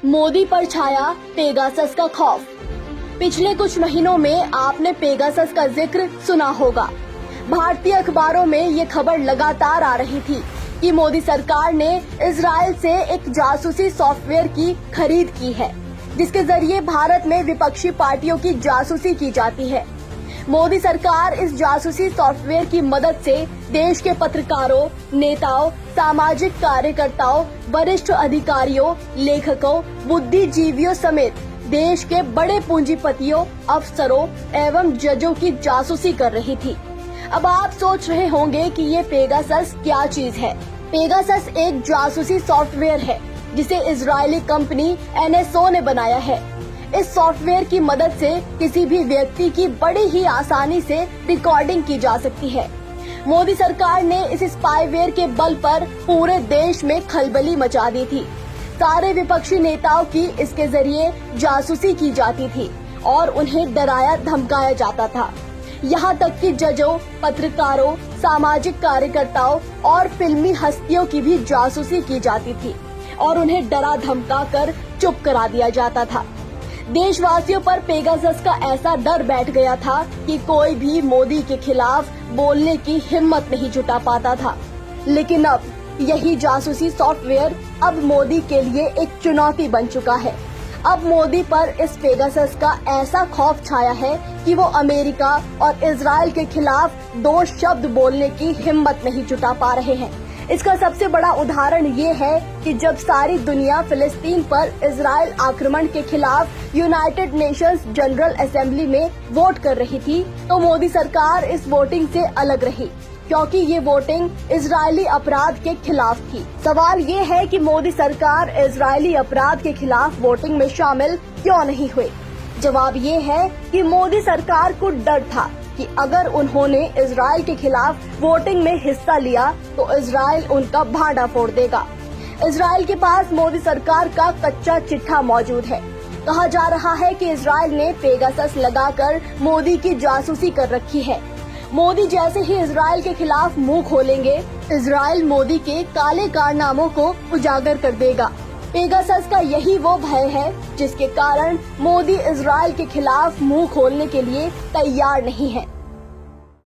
मोदी पर छाया पेगासस का खौफ। पिछले कुछ महीनों में आपने पेगासस का जिक्र सुना होगा। भारतीय अखबारों में ये खबर लगातार आ रही थी कि मोदी सरकार ने इजराइल से एक जासूसी सॉफ्टवेयर की खरीद की है, जिसके जरिए भारत में विपक्षी पार्टियों की जासूसी की जाती है। मोदी सरकार इस जासूसी सॉफ्टवेयर की मदद से देश के पत्रकारों, नेताओं, सामाजिक कार्यकर्ताओं, वरिष्ठ अधिकारियों, लेखकों, बुद्धिजीवियों समेत देश के बड़े पूंजीपतियों, अफसरों एवं जजों की जासूसी कर रही थी। अब आप सोच रहे होंगे कि ये पेगासस क्या चीज है। पेगासस एक जासूसी सॉफ्टवेयर है जिसे इजरायली कंपनी NSO ने बनाया है। इस सॉफ्टवेयर की मदद से किसी भी व्यक्ति की बड़ी ही आसानी से रिकॉर्डिंग की जा सकती है। मोदी सरकार ने इस स्पाईवेयर के बल पर पूरे देश में खलबली मचा दी थी। सारे विपक्षी नेताओं की इसके जरिए जासूसी की जाती थी और उन्हें डराया धमकाया जाता था। यहाँ तक कि जजों, पत्रकारों, सामाजिक कार्यकर्ताओं और फिल्मी हस्तियों की भी जासूसी की जाती थी और उन्हें डरा धमका कर चुप करा दिया जाता था। देशवासियों पर पेगासस का ऐसा डर बैठ गया था कि कोई भी मोदी के खिलाफ बोलने की हिम्मत नहीं जुटा पाता था। लेकिन अब यही जासूसी सॉफ्टवेयर अब मोदी के लिए एक चुनौती बन चुका है। अब मोदी पर इस पेगासस का ऐसा खौफ छाया है कि वो अमेरिका और इजराइल के खिलाफ दो शब्द बोलने की हिम्मत नहीं जुटा पा रहे हैं। इसका सबसे बड़ा उदाहरण ये है कि जब सारी दुनिया फिलिस्तीन पर इजराइल आक्रमण के खिलाफ यूनाइटेड नेशंस जनरल असेंबली में वोट कर रही थी, तो मोदी सरकार इस वोटिंग से अलग रही, क्योंकि ये वोटिंग इजरायली अपराध के खिलाफ थी। सवाल ये है कि मोदी सरकार इजरायली अपराध के खिलाफ वोटिंग में शामिल क्यों नहीं हुई? जवाब ये है कि मोदी सरकार को डर था कि अगर उन्होंने इजराइल के खिलाफ वोटिंग में हिस्सा लिया तो इजराइल उनका भांडा फोड़ देगा। इजराइल के पास मोदी सरकार का कच्चा चिट्ठा मौजूद है। कहा जा रहा है कि इजराइल ने पेगासस लगाकर मोदी की जासूसी कर रखी है। मोदी जैसे ही इजराइल के खिलाफ मुंह खोलेंगे, इजराइल मोदी के काले कारनामों को उजागर कर देगा। पेगासस का यही वो भय है जिसके कारण मोदी इजराइल के खिलाफ मुंह खोलने के लिए तैयार नहीं है।